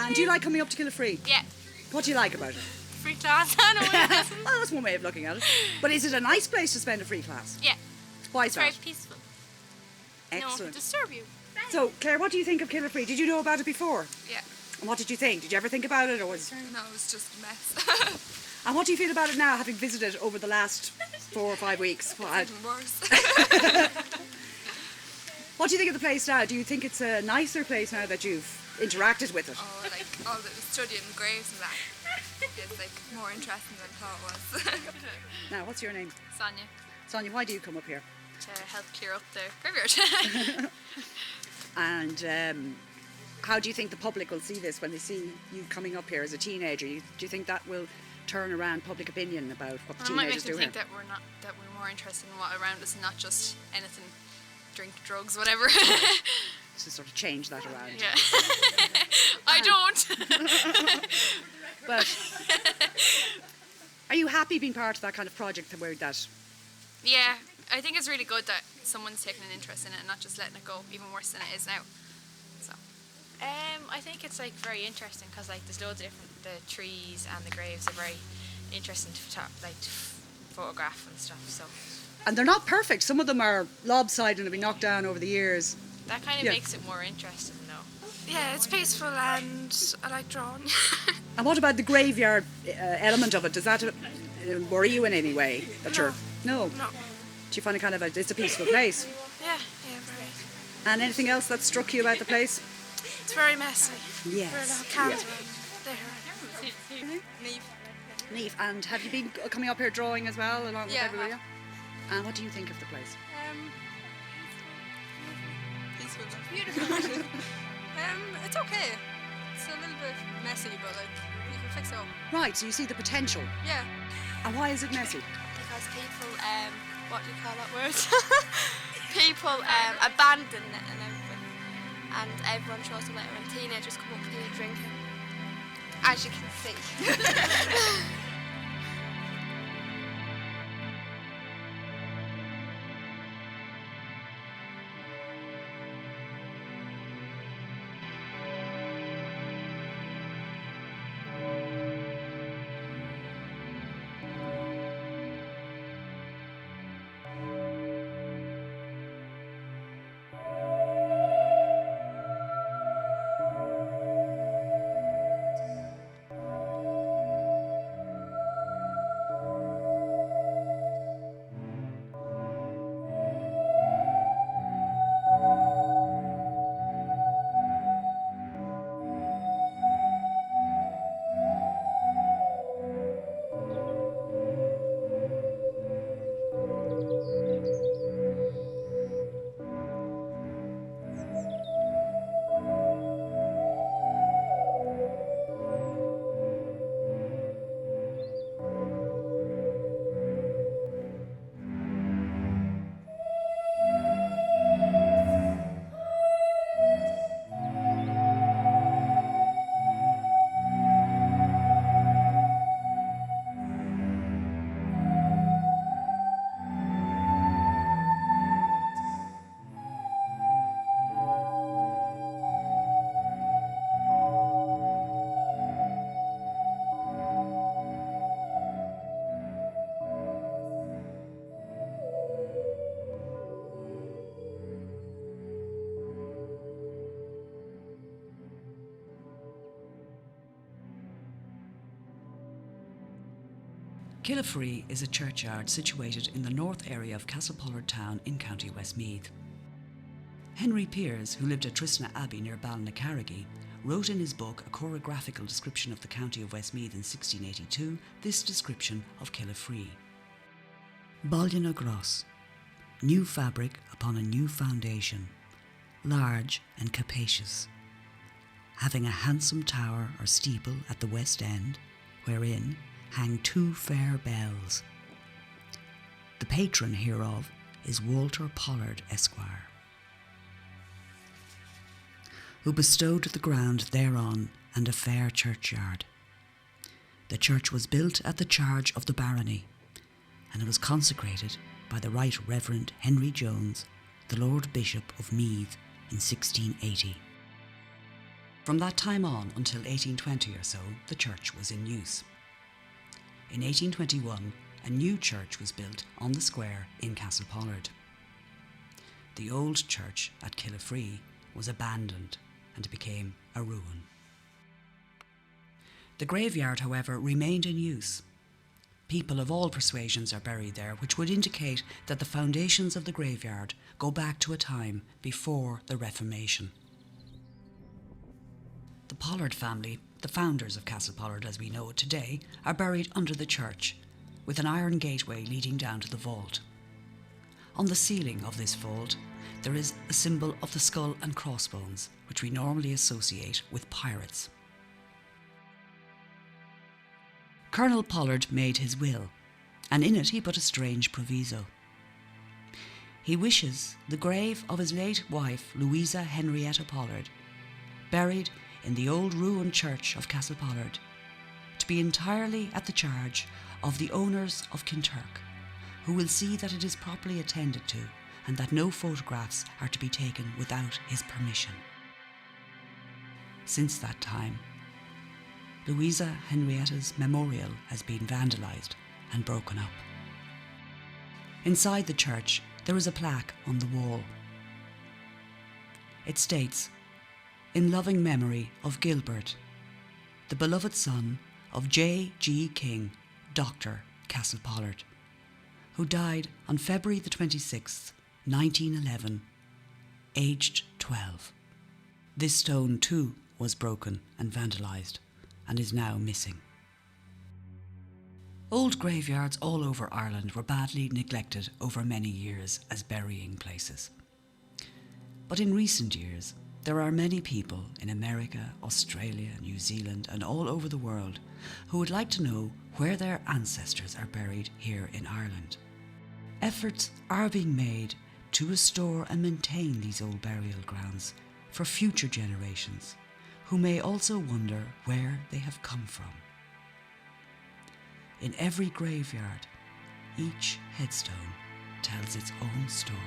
And do you like coming up to Killafree? Yeah. What do you like about it? Free class. I know what it is. Well, that's one way of looking at it. But is it a nice place to spend a free class? Yeah. Why is It's that? very peaceful. No one Excellent. can disturb you. So, Claire, what do you think of Killafree? Did you know about it before? Yeah. And what did you think? Did you ever think about it? Or was... No, it was just a mess. And what do you feel about it now, having visited over the last 4 or 5 weeks? It's even worse. What do you think of the place now? Do you think it's a nicer place now that you've interacted with it? Oh, like all the studying graves and that. It's like more interesting than I thought it was. Now, what's your name? Sonia, Sonia, why do you come up here? to help clear up the graveyard. And how do you think the public will see this when they see you coming up here as a teenager? Do you think that will turn around public opinion about what the It might make teenagers them do think here? that we're more interested in what around us and not just anything, drink, drugs, whatever. To sort of change that around. Yeah. I don't. But are you happy being part of that kind of project where that... Yeah, I think it's really good that someone's taking an interest in it and not just letting it go, even worse than it is now. So. I think it's like very interesting because like there's loads of different, the trees and the graves are very interesting to photograph and stuff. So And they're not perfect. Some of them are lopsided and have been knocked down over the years. that kind of Yeah. makes it more interesting, though. Yeah, it's peaceful and I like drawing. And what about the graveyard element of it? Does that worry you in any way? That you're... No. No. Do you find it kind of it's a peaceful place? Yeah, very. And anything else that struck you about the place? It's very messy. Yes. There are a lot of cans around. There. Neve, and have you been coming up here drawing as well along with Yeah, I everybody? have. And what do you think of the place? Peaceful. Beautiful. It's okay. It's a little bit messy, but like you can fix it up. Right, so you see the potential. Yeah. And why is it messy? Because people, what do you call that word? People abandon it and everything. And everyone throws away when teenagers come up here drinking. As you can see. Killafree is a churchyard situated in the north area of Castlepollard town in County Westmeath. Henry Peers, who lived at Trisna Abbey near Ballinaccarrigy, wrote in his book A Chorographical Description of the County of Westmeath in 1682 this description of Killafree. Balliana Gross, new fabric upon a new foundation, large and capacious, having a handsome tower or steeple at the west end, wherein hang two fair bells. The patron hereof is Walter Pollard, Esquire, who bestowed the ground thereon and a fair churchyard. The church was built at the charge of the barony, and it was consecrated by the Right Reverend Henry Jones, the Lord Bishop of Meath, in 1680. From that time on until 1820 or so, the church was in use. In 1821, a new church was built on the square in Castlepollard. The old church at Killafree was abandoned and became a ruin. The graveyard, however, remained in use. People of all persuasions are buried there, which would indicate that the foundations of the graveyard go back to a time before the Reformation. The Pollard family, the founders of Castlepollard as we know it today, are buried under the church, with an iron gateway leading down to the vault. On the ceiling of this vault, there is a symbol of the skull and crossbones, which we normally associate with pirates. Colonel Pollard made his will, and in it he put a strange proviso. He wishes the grave of his late wife, Louisa Henrietta Pollard, buried in the old ruined church of Castlepollard, to be entirely at the charge of the owners of Kinturk, who will see that it is properly attended to and that no photographs are to be taken without his permission. Since that time, Louisa Henrietta's memorial has been vandalised and broken up. Inside the church, there is a plaque on the wall. It states, "In loving memory of Gilbert, the beloved son of J.G. King, Dr. Castlepollard, who died on February the 26th, 1911, aged 12. This stone too was broken and vandalised and is now missing." Old graveyards all over Ireland were badly neglected over many years as burying places. But in recent years, there are many people in America, Australia, New Zealand and all over the world who would like to know where their ancestors are buried here in Ireland. Efforts are being made to restore and maintain these old burial grounds for future generations who may also wonder where they have come from. In every graveyard, each headstone tells its own story.